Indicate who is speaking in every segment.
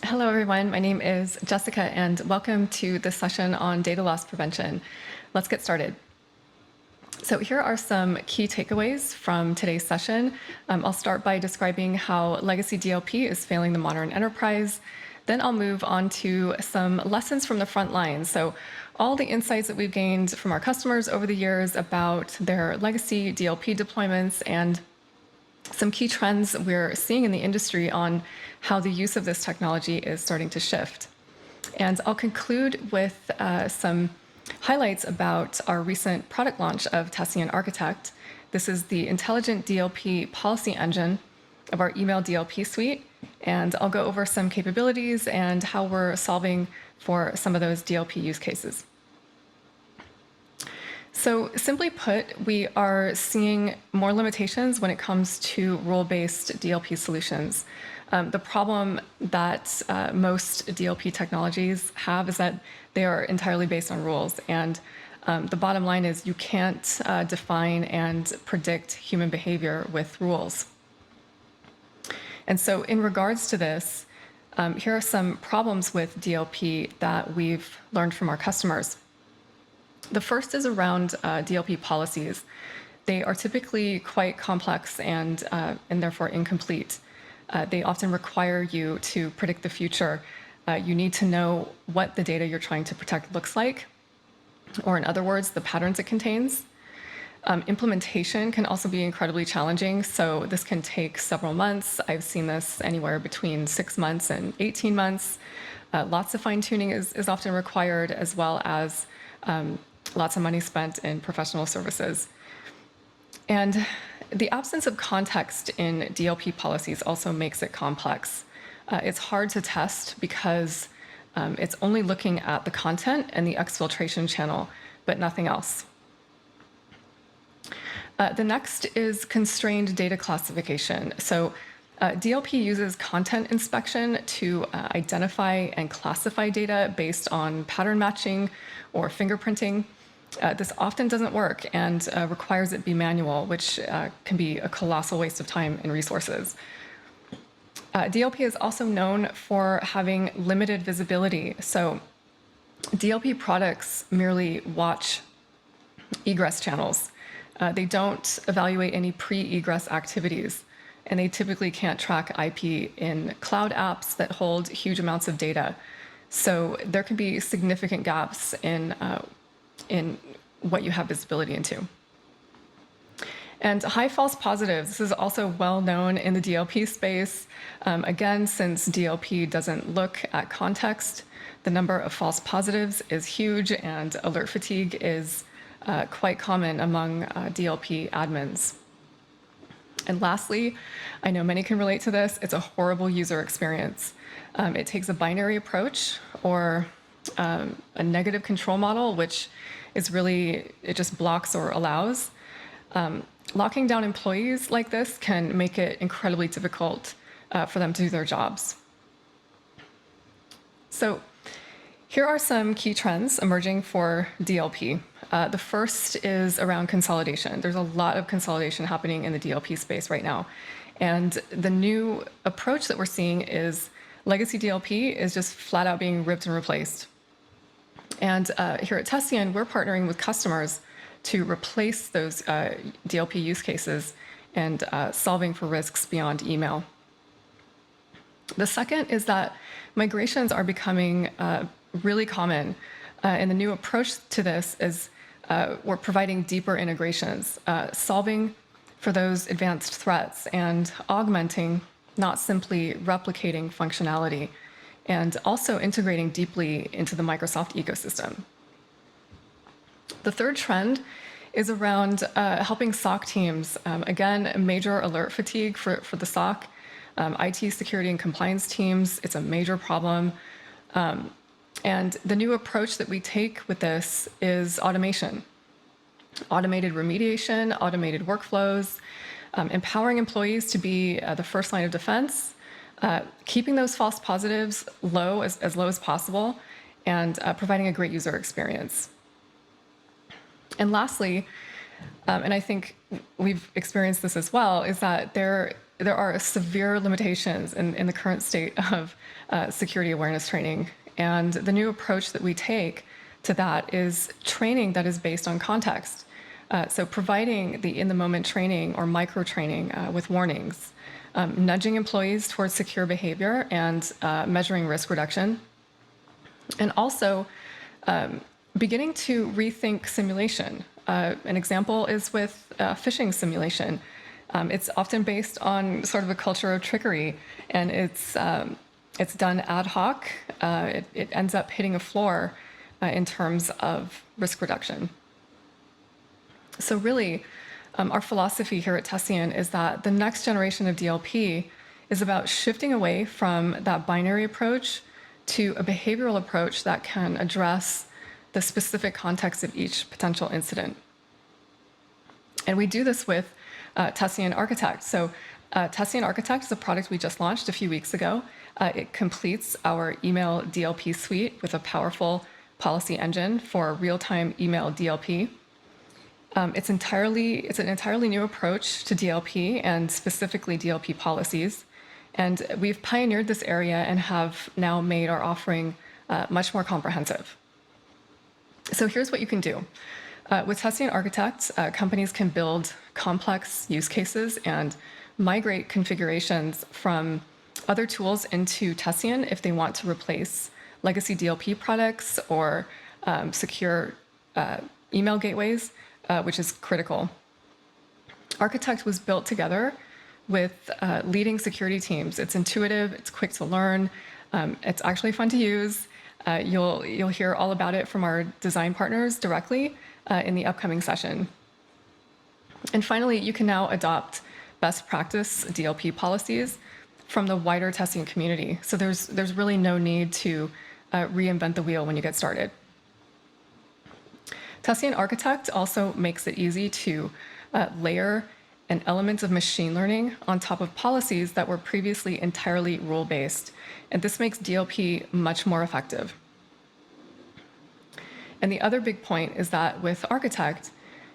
Speaker 1: Hello, everyone. My name is Jessica, and welcome to this session on data loss prevention. Let's get started. So here are some key takeaways from today's session. I'll start by describing how legacy DLP is failing the modern enterprise. Then I'll move on to some lessons from the front line. So all the insights that we've gained from our customers over the years about their legacy DLP deployments and some key trends we're seeing in the industry on how the use of this technology is starting to shift. And I'll conclude with some highlights about our recent product launch of Tessian Architect. This is the intelligent DLP policy engine of our email DLP suite. And I'll go over some capabilities and how we're solving for some of those DLP use cases. So simply put, we are seeing more limitations when it comes to rule-based DLP solutions. The problem that most DLP technologies have is that they are entirely based on rules. And the bottom line is you can't define and predict human behavior with rules. And so in regards to this, here are some problems with DLP that we've learned from our customers. The first is around DLP policies. They are typically quite complex and therefore incomplete. They often require you to predict the future. You need to know what the data you're trying to protect looks like, or in other words, the patterns it contains. Implementation can also be incredibly challenging, so this can take several months. I've seen this anywhere between 6 months and 18 months. Lots of fine-tuning is often required, as well as lots of money spent in professional services. And the absence of context in DLP policies also makes it complex. It's hard to test because it's only looking at the content and the exfiltration channel, but nothing else. The next is constrained data classification. So DLP uses content inspection to identify and classify data based on pattern matching or fingerprinting. This often doesn't work and requires it be manual, which can be a colossal waste of time and resources. DLP is also known for having limited visibility. So DLP products merely watch egress channels. They don't evaluate any pre-egress activities, and they typically can't track IP in cloud apps that hold huge amounts of data. So there can be significant gaps in what you have visibility into. And high false positives, this is also well known in the DLP space. Again, since DLP doesn't look at context, the number of false positives is huge, and alert fatigue is quite common among DLP admins. And lastly, I know many can relate to this, it's a horrible user experience. It takes a binary approach or a negative control model, which is really, it just blocks or allows. Locking down employees like this can make it incredibly difficult for them to do their jobs. So here are some key trends emerging for DLP. The first is around consolidation. There's a lot of consolidation happening in the DLP space right now. And the new approach that we're seeing is legacy DLP is just flat out being ripped and replaced. And here at Tessian, we're partnering with customers to replace those DLP use cases and solving for risks beyond email. The second is that migrations are becoming really common. And the new approach to this is we're providing deeper integrations, solving for those advanced threats and augmenting, not simply replicating functionality, and also integrating deeply into the Microsoft ecosystem. The third trend is around helping SOC teams. Again, major alert fatigue for the SOC. IT security and compliance teams, it's a major problem. And the new approach that we take with this is automation. Automated remediation, automated workflows, empowering employees to be the first line of defense, keeping those false positives low, as low as possible, and providing a great user experience. And lastly, and I think we've experienced this as well, is that there there are severe limitations in the current state of security awareness training. And the new approach that we take to that is training that is based on context. So providing the in-the-moment training or micro-training with warnings, nudging employees towards secure behavior and measuring risk reduction, and also beginning to rethink simulation. An example is with phishing simulation. It's often based on sort of a culture of trickery, and it's done ad hoc. It ends up hitting a floor in terms of risk reduction. So really, our philosophy here at Tessian is that the next generation of DLP is about shifting away from that binary approach to a behavioral approach that can address the specific context of each potential incident. And we do this with Tessian Architect. So Tessian Architect is a product we just launched a few weeks ago. It completes our email DLP suite with a powerful policy engine for real-time email DLP. It's an entirely new approach to DLP and specifically DLP policies. And we've pioneered this area and have now made our offering much more comprehensive. So here's what you can do. With Tessian Architect, companies can build complex use cases and migrate configurations from other tools into Tessian if they want to replace legacy DLP products or secure email gateways, which is critical. Architect was built together with leading security teams. It's intuitive, it's quick to learn, it's actually fun to use. You'll hear all about it from our design partners directly in the upcoming session. And finally, you can now adopt best practice DLP policies from the wider Tessian community. So there's really no need to reinvent the wheel when you get started. Tessian Architect also makes it easy to layer an element of machine learning on top of policies that were previously entirely rule-based. And this makes DLP much more effective. And the other big point is that with Architect,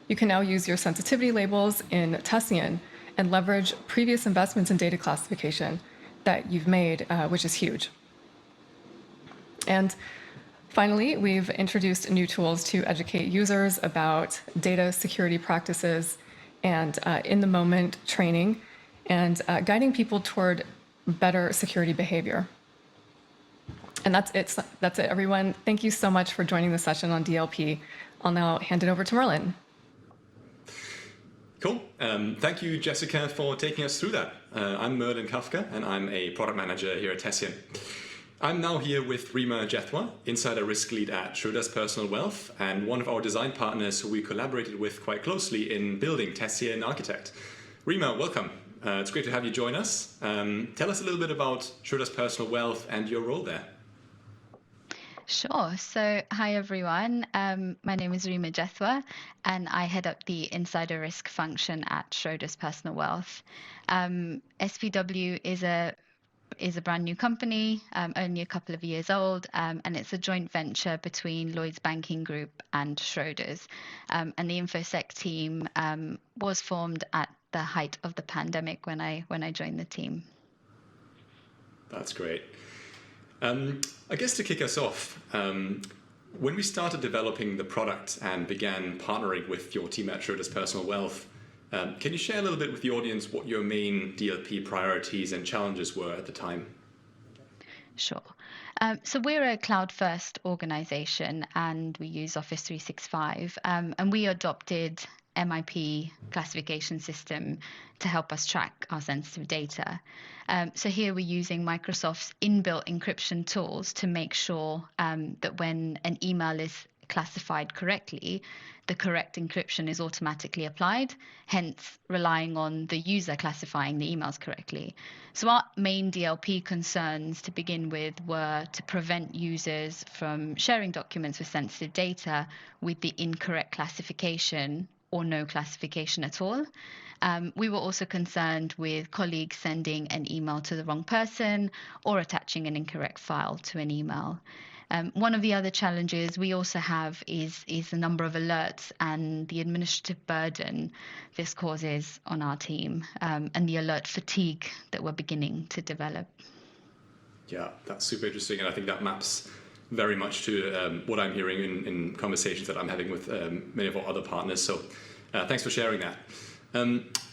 Speaker 1: you can now use your sensitivity labels in Tessian and leverage previous investments in data classification that you've made, which is huge. And finally, we've introduced new tools to educate users about data security practices and in-the-moment training and guiding people toward better security behavior. And that's it, everyone. Thank you so much for joining the session on DLP. I'll now hand it over to Merlin.
Speaker 2: Cool. Thank you, Jessica, for taking us through that. I'm Merlin Kafka, and I'm a product manager here at Tessian. I'm now here with Reema Jethwa, Insider Risk Lead at Schroders Personal Wealth, and one of our design partners who we collaborated with quite closely in building Tessian Architect. Reema, welcome. It's great to have you join us. Tell us a little bit about Schroders Personal Wealth and your role there.
Speaker 3: Sure. So, hi everyone. My name is Reema Jethwa, and I head up the insider risk function at Schroders Personal Wealth. SPW is a brand new company, only a couple of years old, and it's a joint venture between Lloyds Banking Group and Schroders. And the InfoSec team was formed at the height of the pandemic when I joined the team.
Speaker 2: That's great. I guess to kick us off, when we started developing the product and began partnering with your team at Schroders Personal Wealth, can you share a little bit with the audience what your main DLP priorities and challenges were at the time?
Speaker 3: Sure. So we're a cloud-first organization, and we use Office 365, and we adopted MIP classification system to help us track our sensitive data. So here we're using Microsoft's inbuilt encryption tools to make sure that when an email is classified correctly, the correct encryption is automatically applied, hence relying on the user classifying the emails correctly. So our main DLP concerns to begin with were to prevent users from sharing documents with sensitive data with the incorrect classification or no classification at all. We were also concerned with colleagues sending an email to the wrong person or attaching an incorrect file to an email. One of the other challenges we also have is the number of alerts and the administrative burden this causes on our team, and the alert fatigue that we're beginning to develop.
Speaker 2: Yeah, that's super interesting, and I think that maps very much to what I'm hearing in conversations that I'm having with many of our other partners. So thanks for sharing that.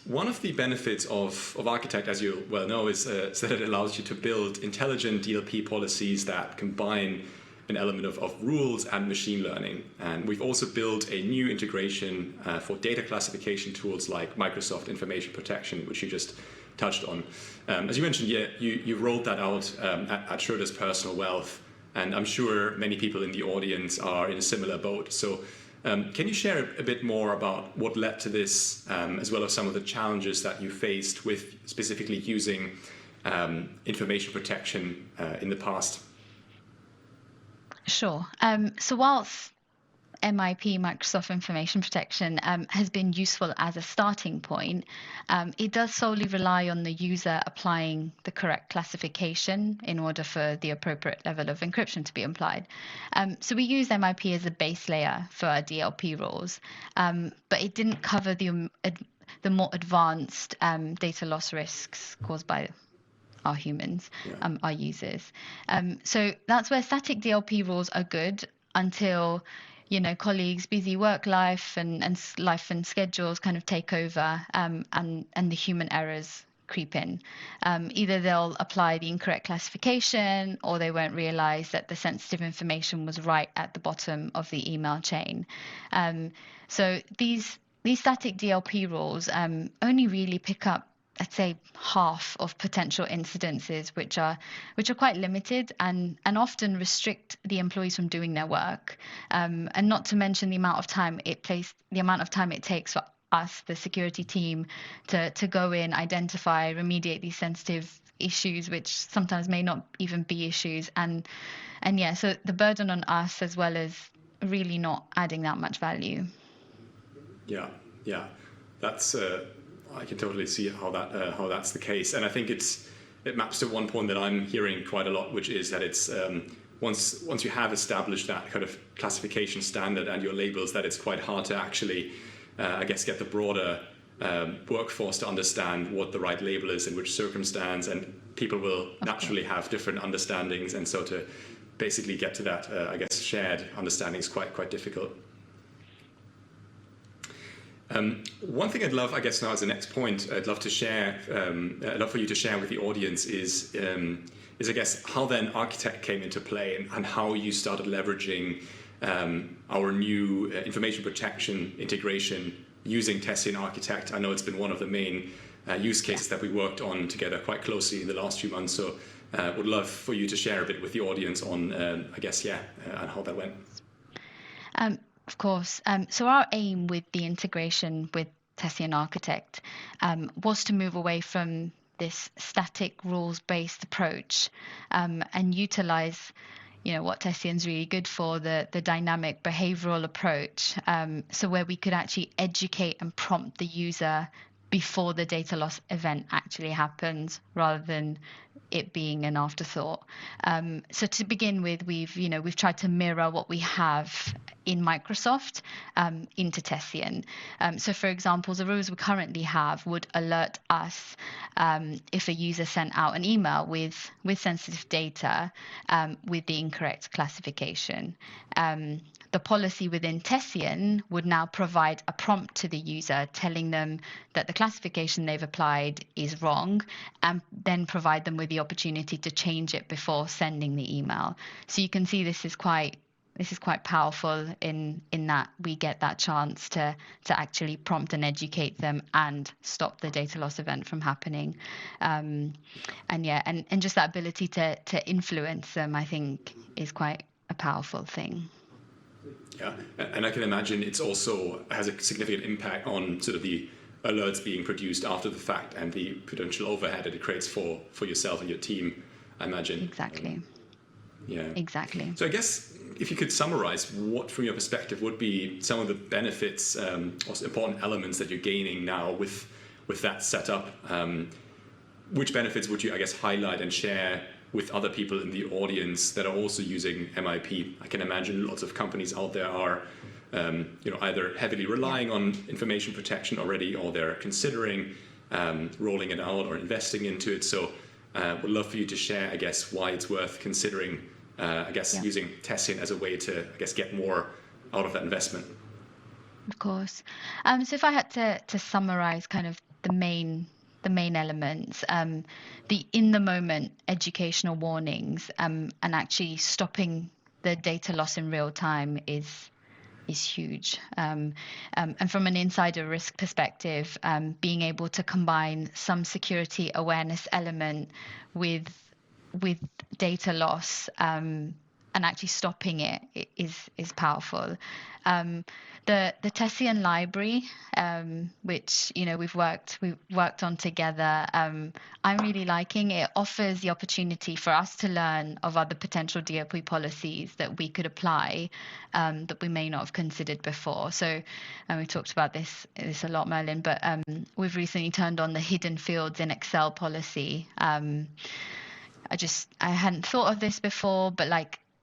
Speaker 2: One of the benefits of Architect, as you well know, is that it allows you to build intelligent DLP policies that combine an element of rules and machine learning. And we've also built a new integration for data classification tools like Microsoft Information Protection, which you just touched on. As you mentioned, yeah, you rolled that out at Schroders Personal Wealth, and I'm sure many people in the audience are in a similar boat. So can you share a bit more about what led to this, as well as some of the challenges that you faced with specifically using information protection in the past?
Speaker 3: Sure. So whilst MIP, Microsoft Information Protection, has been useful as a starting point, it does solely rely on the user applying the correct classification in order for the appropriate level of encryption to be applied. So we use MIP as a base layer for our DLP rules, but it didn't cover the more advanced data loss risks caused by our humans, our users. So that's where static DLP rules are good until, colleagues' busy work life and schedules kind of take over, and the human errors creep in. Either they'll apply the incorrect classification, or they won't realize that the sensitive information was right at the bottom of the email chain. So these static DLP rules only really pick up, I'd say, half of potential incidences, which are quite limited and often restrict the employees from doing their work. And not to mention the amount of time it takes for us, the security team, to go in, identify, remediate these sensitive issues, which sometimes may not even be issues. And yeah, so the burden on us, as well as really not adding that much value. Yeah.
Speaker 2: That's I can totally see how that's the case, and I think it maps to one point that I'm hearing quite a lot, which is that it's once you have established that kind of classification standard and your labels, that it's quite hard to actually, I guess, get the broader workforce to understand what the right label is in which circumstance, and people will naturally have different understandings, and so to basically get to that, I guess, shared understanding is quite difficult. One thing I'd love, I guess, now as the next point, I'd love to share, I'd love for you to share with the audience is I guess, how then Architect came into play and how you started leveraging our new information protection integration using Tessian Architect. I know it's been one of the main use cases that we worked on together quite closely in the last few months. So would love for you to share a bit with the audience on, I guess, and how that went.
Speaker 3: Of course. So our aim with the integration with Tessian Architect was to move away from this static rules-based approach and utilize, what Tessian's really good for, the dynamic behavioral approach. So where we could actually educate and prompt the user before the data loss event actually happens, rather than it being an afterthought. So to begin with, we've tried to mirror what we have in Microsoft into Tessian. So for example, the rules we currently have would alert us if a user sent out an email with sensitive data with the incorrect classification. The policy within Tessian would now provide a prompt to the user telling them that the classification they've applied is wrong, and then provide them with the opportunity to change it before sending the email. So you can see this is quite powerful in that we get that chance to actually prompt and educate them and stop the data loss event from happening. And just that ability to influence them, I think, is quite a powerful thing.
Speaker 2: Yeah, and I can imagine it's also has a significant impact on sort of the alerts being produced after the fact and the potential overhead that it creates for yourself and your team, I imagine.
Speaker 3: Exactly.
Speaker 2: Yeah.
Speaker 3: Exactly.
Speaker 2: So I guess if you could summarize what, from your perspective, would be some of the benefits or important elements that you're gaining now with with that setup, which benefits would you, I guess, highlight and share with other people in the audience that are also using MIP? I can imagine lots of companies out there are either heavily relying on information protection already, or they're considering rolling it out or investing into it. So would love for you to share, I guess, why it's worth considering, using Tessian as a way to, I guess, get more out of that investment.
Speaker 3: Of course. So if I had to summarize kind of the main elements, the in the moment educational warnings, and actually stopping the data loss in real time is huge. And from an insider risk perspective, being able to combine some security awareness element with data loss, and actually stopping it is powerful. The Tessian library, which we've worked on together, I'm really liking. It offers the opportunity for us to learn of other potential DLP policies that we could apply, that we may not have considered before. So, we talked about this a lot, Merlin, but we've recently turned on the hidden fields in Excel policy. I hadn't thought of this before, but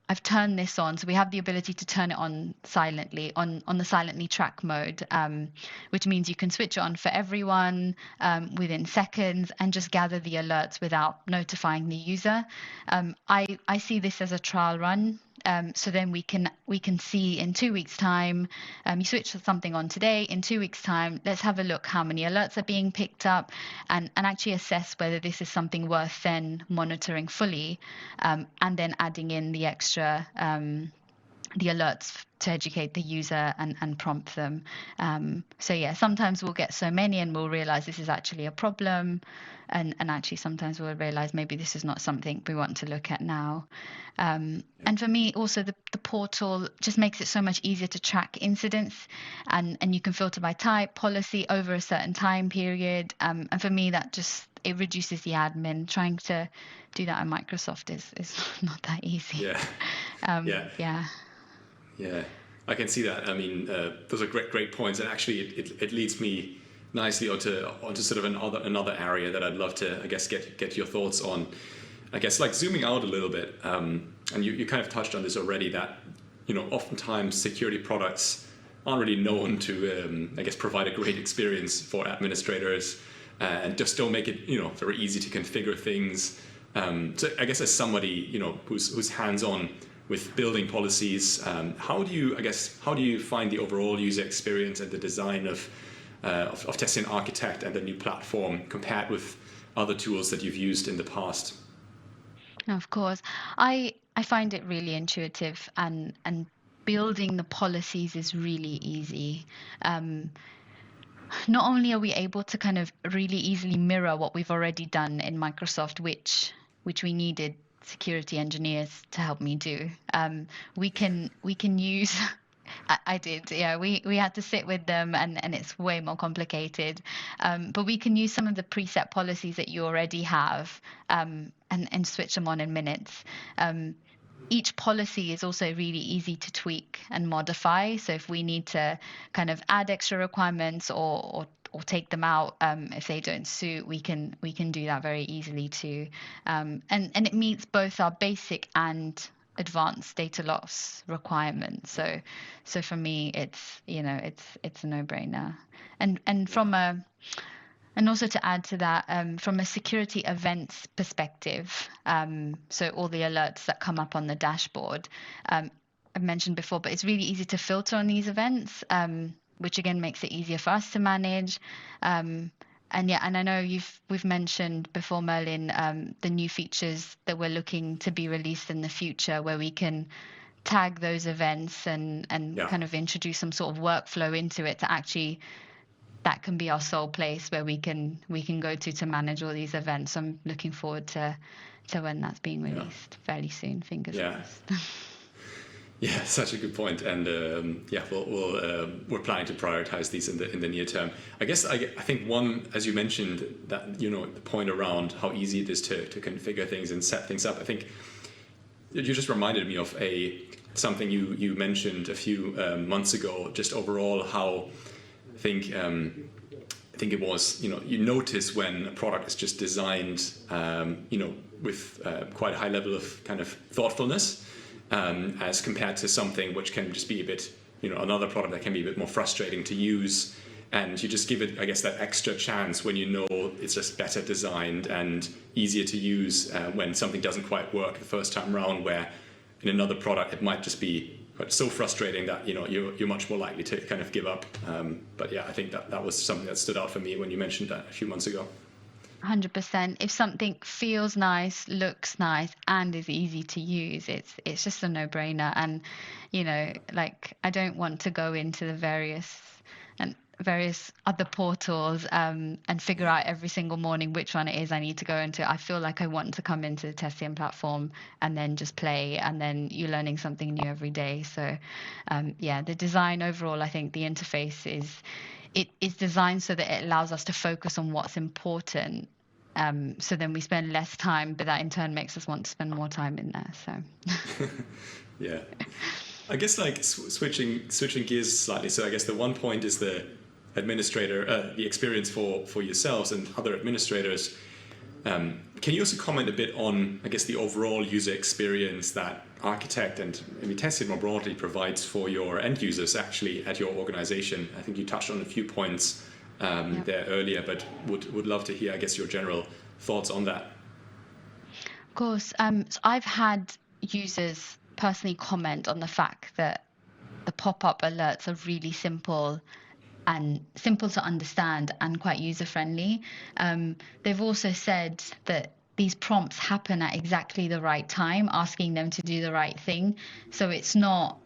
Speaker 3: I've turned this on, so we have the ability to turn it on silently, on the silently track mode, which means you can switch it on for everyone within seconds and just gather the alerts without notifying the user. I see this as a trial run. So then we can see in 2 weeks' time, you switch something on today, in 2 weeks' time, let's have a look how many alerts are being picked up, and actually assess whether this is something worth then monitoring fully, and then adding in the extra the alerts to educate the user and prompt them. So yeah, sometimes we'll get so many and we'll realize this is actually a problem, and actually sometimes we'll realize maybe this is not something we want to look at now. And for me also, the portal just makes it so much easier to track incidents, and you can filter by type, policy, over a certain time period, and for me it reduces the admin. Trying to do that on Microsoft is not that easy.
Speaker 2: Yeah, I can see that. I mean, those are great points, and actually, it leads me nicely onto sort of another area that I'd love to, I guess, get your thoughts on. I guess, zooming out a little bit, and you kind of touched on this already, that oftentimes security products aren't really known to, I guess, provide a great experience for administrators, and just don't make it very easy to configure things. So I guess as somebody who's hands-on with building policies, how do you find the overall user experience and the design of Tessian Architect and the new platform compared with other tools that you've used in the past?
Speaker 3: Of course, I find it really intuitive, and building the policies is really easy. Not only are we able to kind of really easily mirror what we've already done in Microsoft, which we needed security engineers to help me do. We can use. I did, yeah. We had to sit with them, and it's way more complicated. But we can use some of the preset policies that you already have, and switch them on in minutes. Each policy is also really easy to tweak and modify. So if we need to kind of add extra requirements or take them out, if they don't suit, we can do that very easily too. And it meets both our basic and advanced data loss requirements. So for me, it's a no-brainer. And also to add to that, from a security events perspective, so all the alerts that come up on the dashboard, I've mentioned before, but it's really easy to filter on these events, which again makes it easier for us to manage. And I know we've mentioned before, Merlin, the new features that we're looking to be released in the future, where we can tag those events and kind of introduce some sort of workflow into it to actually. That can be our sole place where we can go to manage all these events. So I'm looking forward to when that's being released fairly soon. Fingers crossed.
Speaker 2: Yeah, such a good point. And we're planning to prioritize these in the near term. I guess I think one, as you mentioned, that the point around how easy it is to configure things and set things up. I think you just reminded me of something you mentioned a few months ago. Just overall how. I think I think it was, you notice when a product is just designed, with quite a high level of kind of thoughtfulness, as compared to something which can just be a bit, another product that can be a bit more frustrating to use. And you just give it, I guess, that extra chance when you know it's just better designed and easier to use when something doesn't quite work the first time around, where in another product it might just be so frustrating that you're much more likely to kind of give up. But yeah, I think that was something that stood out for me when you mentioned that a few months ago.
Speaker 3: 100%. If something feels nice, looks nice, and is easy to use, it's just a no-brainer. And I don't want to go into the various other portals and figure out every single morning which one it is I need to go into. I feel like I want to come into the Tessian platform and then just play, and then you're learning something new every day. So the design overall, I think the interface is designed so that it allows us to focus on what's important. So then we spend less time, but that in turn makes us want to spend more time in there. So
Speaker 2: yeah, I guess switching gears slightly. So I guess the one point is the administrator, the experience for yourselves and other administrators. Can you also comment a bit on, I guess, the overall user experience that Architect and maybe Tessian more broadly provides for your end users actually at your organization? I think you touched on a few points there earlier, but would love to hear, I guess, your general thoughts on that.
Speaker 3: Of course. So I've had users personally comment on the fact that the pop-up alerts are really simple to understand and quite user-friendly. They've also said that these prompts happen at exactly the right time, asking them to do the right thing. So it's not,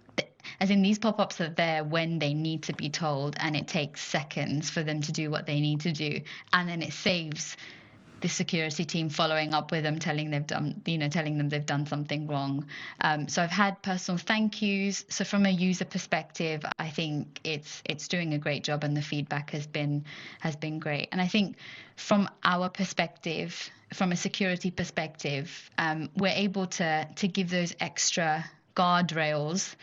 Speaker 3: as in these pop-ups are there when they need to be told, and it takes seconds for them to do what they need to do. And then it saves the security team following up with them, telling them they've done something wrong. So I've had personal thank yous. So from a user perspective, I think it's doing a great job, and the feedback has been great. And I think from our perspective, from a security perspective, we're able to give those extra guardrails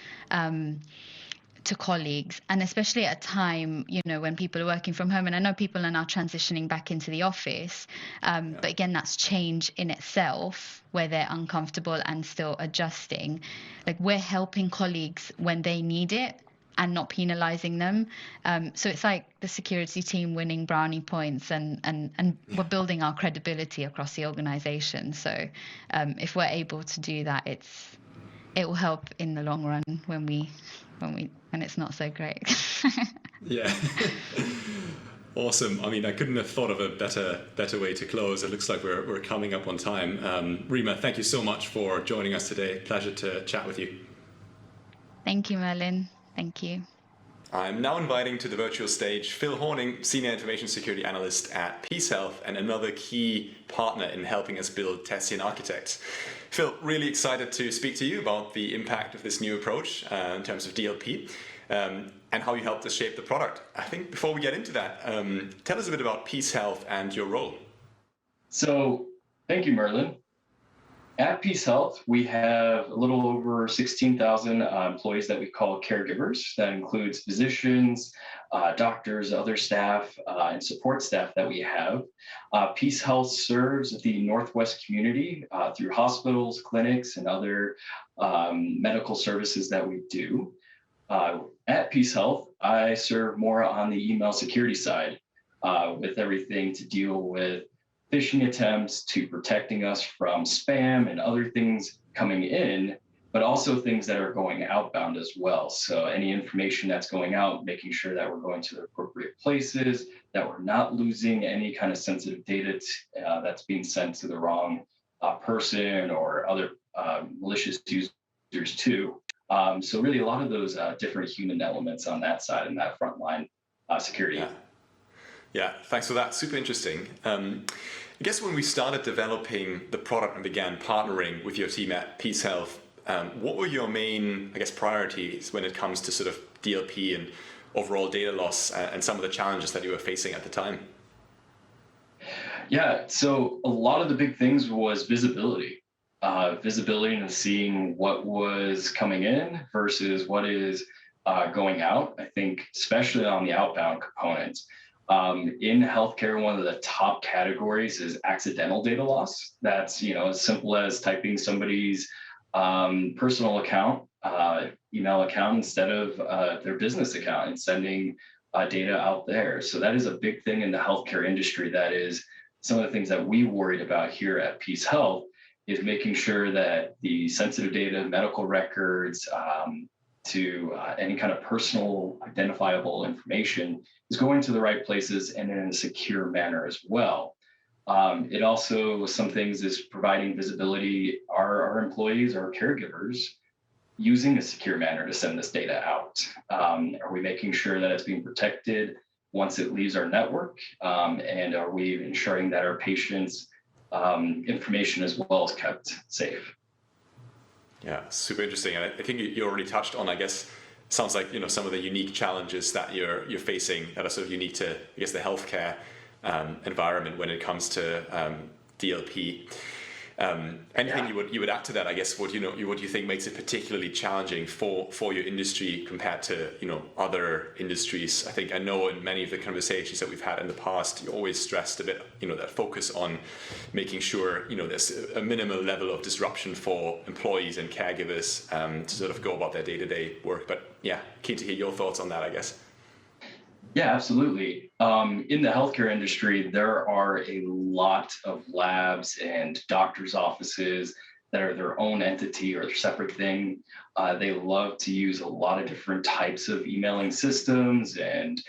Speaker 3: to colleagues, and especially at a time, when people are working from home. And I know people are now transitioning back into the office, but again, that's change in itself, where they're uncomfortable and still adjusting. Like, we're helping colleagues when they need it and not penalizing them. So it's like the security team winning brownie points, and we're building our credibility across the organization. So if we're able to do that, it will help in the long run when it's not so great.
Speaker 2: Yeah. Awesome. I mean, I couldn't have thought of a better way to close. It looks like we're coming up on time. Reema, thank you so much for joining us today. Pleasure to chat with you.
Speaker 3: Thank you, Merlin. Thank you.
Speaker 2: I'm now inviting to the virtual stage Phil Horning, Senior Information Security Analyst at PeaceHealth and another key partner in helping us build Tessian Architect. Phil, really excited to speak to you about the impact of this new approach in terms of DLP and how you helped us shape the product. I think before we get into that, tell us a bit about PeaceHealth and your role.
Speaker 4: So thank you, Merlin. At PeaceHealth, we have a little over 16,000 employees that we call caregivers. That includes physicians, doctors, other staff, and support staff that we have. PeaceHealth serves the Northwest community through hospitals, clinics, and other medical services that we do. At PeaceHealth, I serve more on the email security side with everything to deal with phishing attempts to protecting us from spam and other things coming in, but also things that are going outbound as well. So any information that's going out, making sure that we're going to the appropriate places, that we're not losing any kind of sensitive data that's being sent to the wrong person or other malicious users too. So really a lot of those different human elements on that side and that frontline security.
Speaker 2: Yeah, thanks for that. Super interesting. I guess when we started developing the product and began partnering with your team at PeaceHealth, what were your main, I guess, priorities when it comes to sort of DLP and overall data loss and some of the challenges that you were facing at the time?
Speaker 4: Yeah, so a lot of the big things was visibility. Visibility and seeing what was coming in versus what is going out. I think especially on the outbound components, In healthcare, one of the top categories is accidental data loss. That's, as simple as typing somebody's personal account, email account instead of their business account and sending data out there. So that is a big thing in the healthcare industry. That is some of the things that we worried about here at PeaceHealth, is making sure that the sensitive data, medical records, to any kind of personal identifiable information is going to the right places and in a secure manner as well. It also, some things, is providing visibility. Our employees, our caregivers, using a secure manner to send this data out? Are we making sure that it's being protected once it leaves our network? And are we ensuring that our patients' information as well is kept safe?
Speaker 2: Yeah, super interesting. And I think you already touched on, I guess, sounds like, some of the unique challenges that you're facing that are sort of unique to, I guess, the healthcare environment when it comes to DLP. Anything you would add to that? I guess what you think makes it particularly challenging for your industry compared to other industries. I know in many of the conversations that we've had in the past, you always stressed a bit that focus on making sure there's a minimal level of disruption for employees and caregivers to sort of go about their day-to-day work. But yeah, keen to hear your thoughts on that, I guess.
Speaker 4: Yeah, absolutely. In the healthcare industry, there are a lot of labs and doctors' offices that are their own entity or their separate thing. They love to use a lot of different types of emailing systems, and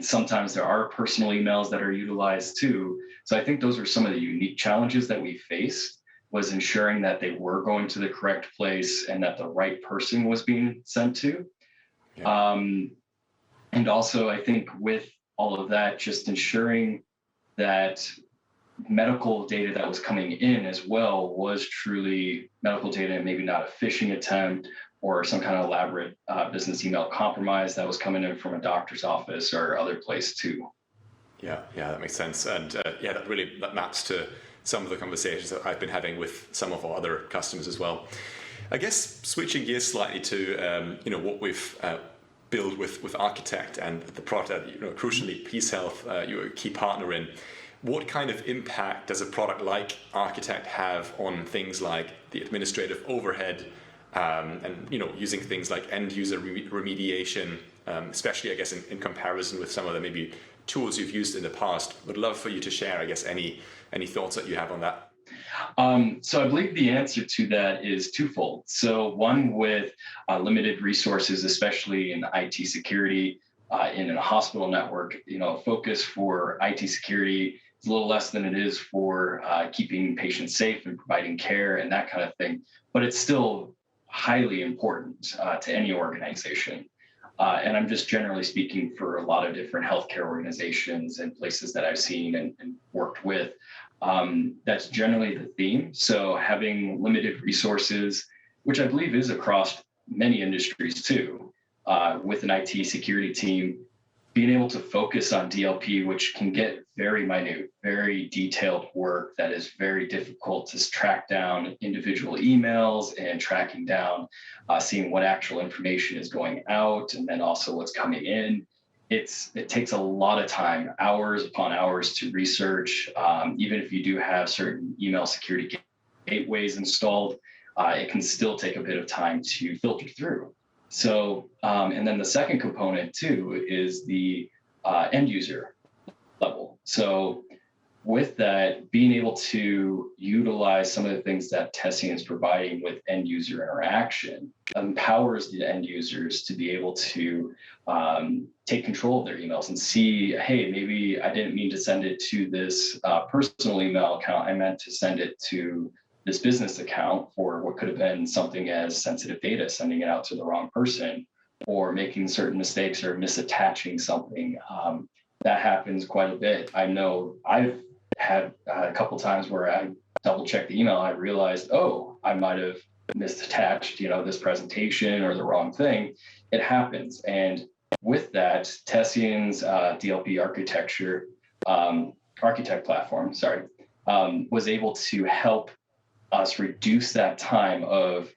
Speaker 4: sometimes there are personal emails that are utilized too. So I think those are some of the unique challenges that we faced, was ensuring that they were going to the correct place and that the right person was being sent to. Yeah. And also, I think with all of that, just ensuring that medical data that was coming in as well was truly medical data, and maybe not a phishing attempt or some kind of elaborate business email compromise that was coming in from a doctor's office or other place too.
Speaker 2: Yeah, that makes sense. And that maps to some of the conversations that I've been having with some of our other customers as well. I guess switching gears slightly to what we've build with Architect and the product, crucially PeaceHealth, you're a key partner in. What kind of impact does a product like Architect have on things like the administrative overhead and using things like end user remediation, especially I guess in comparison with some of the maybe tools you've used in the past? Would love for you to share, I guess, any thoughts that you have on that.
Speaker 4: So I believe the answer to that is twofold. So one, with limited resources, especially in IT security, in a hospital network, focus for IT security is a little less than it is for keeping patients safe and providing care and that kind of thing. But it's still highly important to any organization. And I'm just generally speaking for a lot of different healthcare organizations and places that I've seen and worked with. That's generally the theme. So having limited resources, which I believe is across many industries too, with an IT security team, being able to focus on DLP, which can get very minute, very detailed work that is very difficult to track down individual emails and tracking down, seeing what actual information is going out and then also what's coming in. It takes a lot of time, hours upon hours to research. Even if you do have certain email security gateways installed, it can still take a bit of time to filter through. So, and then the second component too is the end user level. So with that, being able to utilize some of the things that Tessian is providing with end user interaction empowers the end users to be able to take control of their emails and see, hey, maybe I didn't mean to send it to this personal email account. I meant to send it to this business account for what could have been something as sensitive data, sending it out to the wrong person, or making certain mistakes or misattaching something. That happens quite a bit. I know I've had a couple times where I double checked the email. I realized, I might have misattached, this presentation or the wrong thing. It happens. And with that, Tessian's DLP architect platform, was able to help us reduce that time of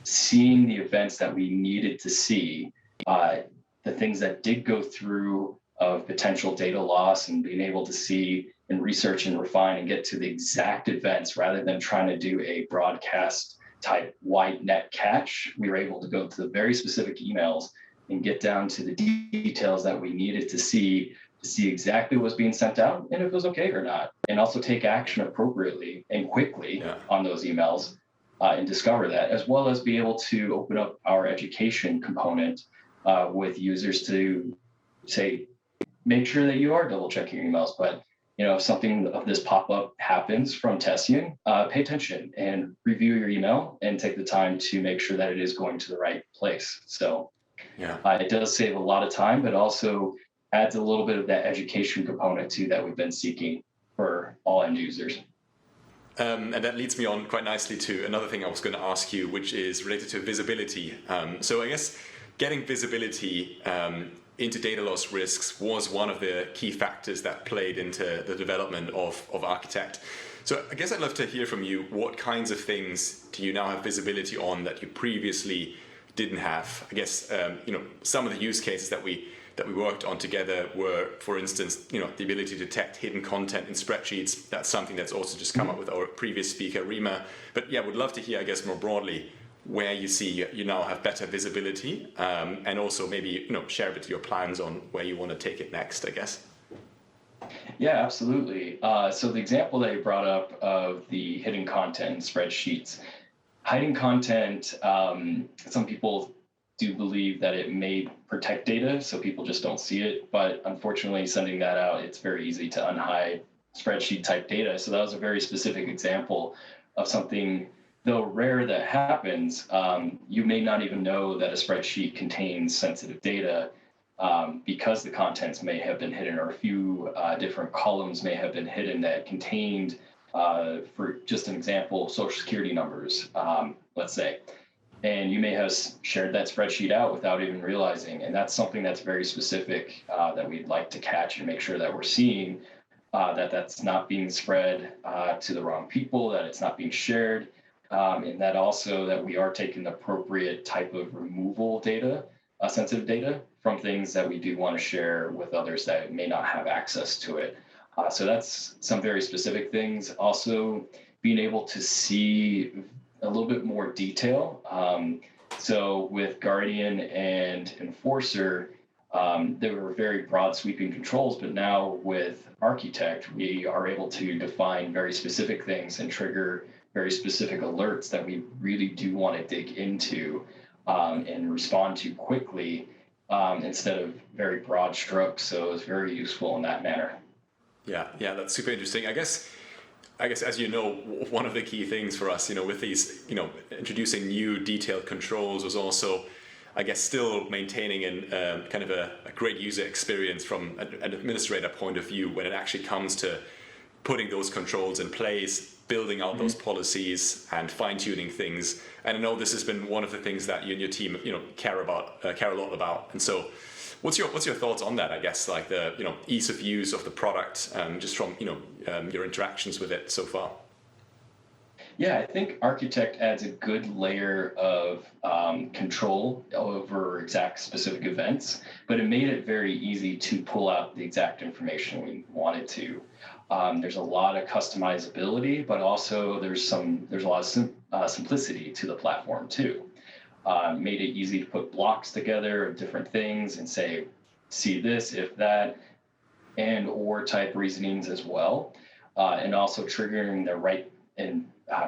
Speaker 4: seeing the events that we needed to see, the things that did go through of potential data loss and being able to see and research and refine and get to the exact events rather than trying to do a broadcast type wide net catch. We were able to go to the very specific emails and get down to the details that we needed to see exactly what was being sent out and if it was okay or not, and also take action appropriately and quickly on those emails and discover that, as well as be able to open up our education component with users to say, make sure that you are double checking your emails. But if something of this pop-up happens from Tessian, pay attention and review your email and take the time to make sure that it is going to the right place. So it does save a lot of time, but also adds a little bit of that education component too that we've been seeking for all end users.
Speaker 2: And that leads me on quite nicely to another thing I was going to ask you, which is related to visibility. So I guess getting visibility into data loss risks was one of the key factors that played into the development of Architect. So I guess I'd love to hear from you, what kinds of things do you now have visibility on that you previously didn't have? I guess some of the use cases that we worked on together were, for instance, the ability to detect hidden content in spreadsheets. That's something that's also just come up with our previous speaker, Reema. But would love to hear, I guess, more broadly, where you see you now have better visibility, and also maybe share a bit of your plans on where you want to take it next, I guess.
Speaker 4: Yeah, absolutely. So the example that you brought up of the hidden content in spreadsheets, hiding content, some people do believe that it may protect data, so people just don't see it. But unfortunately, sending that out, it's very easy to unhide spreadsheet type data. So that was a very specific example of something, though rare, that happens. You may not even know that a spreadsheet contains sensitive data because the contents may have been hidden, or a few different columns may have been hidden that contained, for just an example, social security numbers, let's say. And you may have shared that spreadsheet out without even realizing. And that's something that's very specific that we'd like to catch and make sure that we're seeing that's not being spread to the wrong people, that it's not being shared, and that also that we are taking the appropriate type of removal data, sensitive data, from things that we do want to share with others that may not have access to it. So that's some very specific things. Also, being able to see a little bit more detail. So with Guardian and Enforcer, there were very broad sweeping controls, but now with Architect, we are able to define very specific things and trigger very specific alerts that we really do want to dig into and respond to quickly instead of very broad strokes. So it's very useful in that manner.
Speaker 2: Yeah, that's super interesting. I guess, as you know, one of the key things for us, with these, introducing new detailed controls was also, I guess, still maintaining kind of a great user experience from an administrator point of view when it actually comes to putting those controls in place, building out those policies, and fine-tuning things. And I know this has been one of the things that you and your team, care a lot about. And so, what's your thoughts on that? I guess, like the ease of use of the product, just from your interactions with it so far.
Speaker 4: Yeah, I think Architect adds a good layer of control over exact specific events, but it made it very easy to pull out the exact information we wanted to. There's a lot of customizability, but also there's a lot of simplicity to the platform too. Made it easy to put blocks together of different things and say, see this, if that, and or type reasonings as well, and also triggering the right and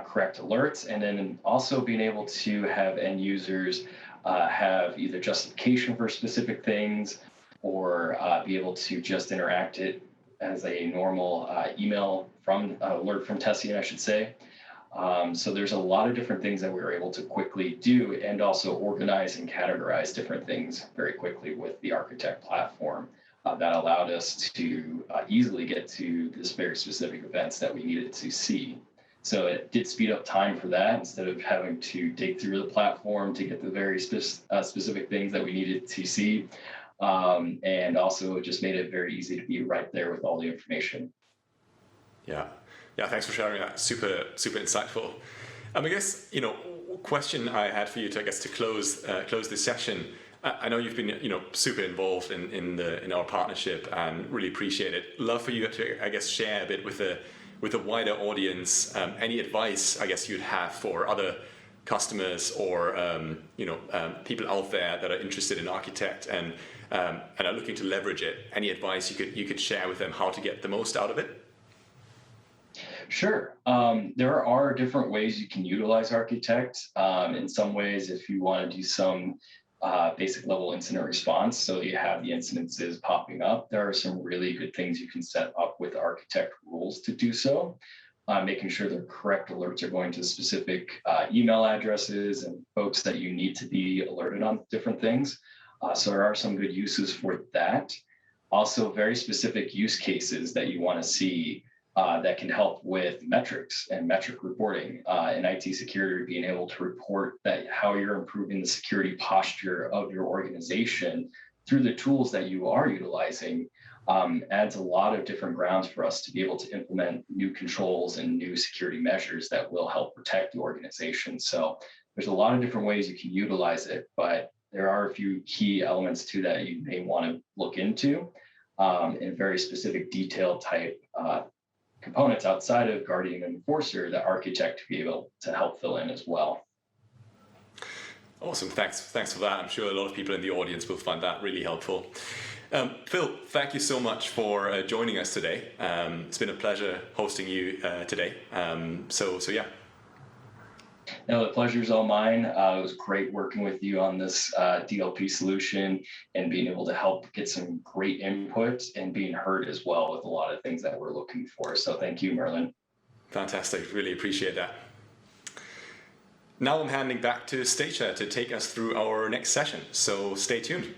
Speaker 4: correct alerts, and then also being able to have end users have either justification for specific things or be able to just interact it as a normal email from alert from Tessian, I should say. So there's a lot of different things that we were able to quickly do and also organize and categorize different things very quickly with the Architect platform that allowed us to easily get to this very specific events that we needed to see. So it did speed up time for that instead of having to dig through the platform to get the very specific things that we needed to see. And also it just made it very easy to be right there with all the information.
Speaker 2: Yeah, thanks for sharing that. Super insightful. I guess, question I had for you to close this session. I know you've been, super involved in our partnership, and really appreciate it. Love for you to, I guess, share a bit with the wider audience. Any advice, I guess, you'd have for other customers or people out there that are interested in Architect and are looking to leverage it. Any advice you could share with them how to get the most out of it?
Speaker 4: Sure. There are different ways you can utilize Architect. In some ways, if you want to do some basic level incident response, so you have the incidences popping up, there are some really good things you can set up with Architect rules to do so. Making sure the correct alerts are going to specific email addresses and folks that you need to be alerted on different things. So there are some good uses for that. Also, very specific use cases that you want to see that can help with metrics and metric reporting. In IT security, being able to report that how you're improving the security posture of your organization through the tools that you are utilizing adds a lot of different grounds for us to be able to implement new controls and new security measures that will help protect the organization. So there's a lot of different ways you can utilize it, but there are a few key elements to that you may want to look into in very specific detailed type components outside of Guardian and Enforcer that Architect to be able to help fill in as well.
Speaker 2: Awesome, thanks for that. I'm sure a lot of people in the audience will find that really helpful. Phil, thank you so much for joining us today. It's been a pleasure hosting you today. So yeah.
Speaker 4: No, the pleasure is all mine. It was great working with you on this DLP solution and being able to help get some great input and being heard as well with a lot of things that we're looking for. So thank you, Merlin.
Speaker 2: Fantastic. Really appreciate that. Now I'm handing back to Stacia to take us through our next session. So stay tuned.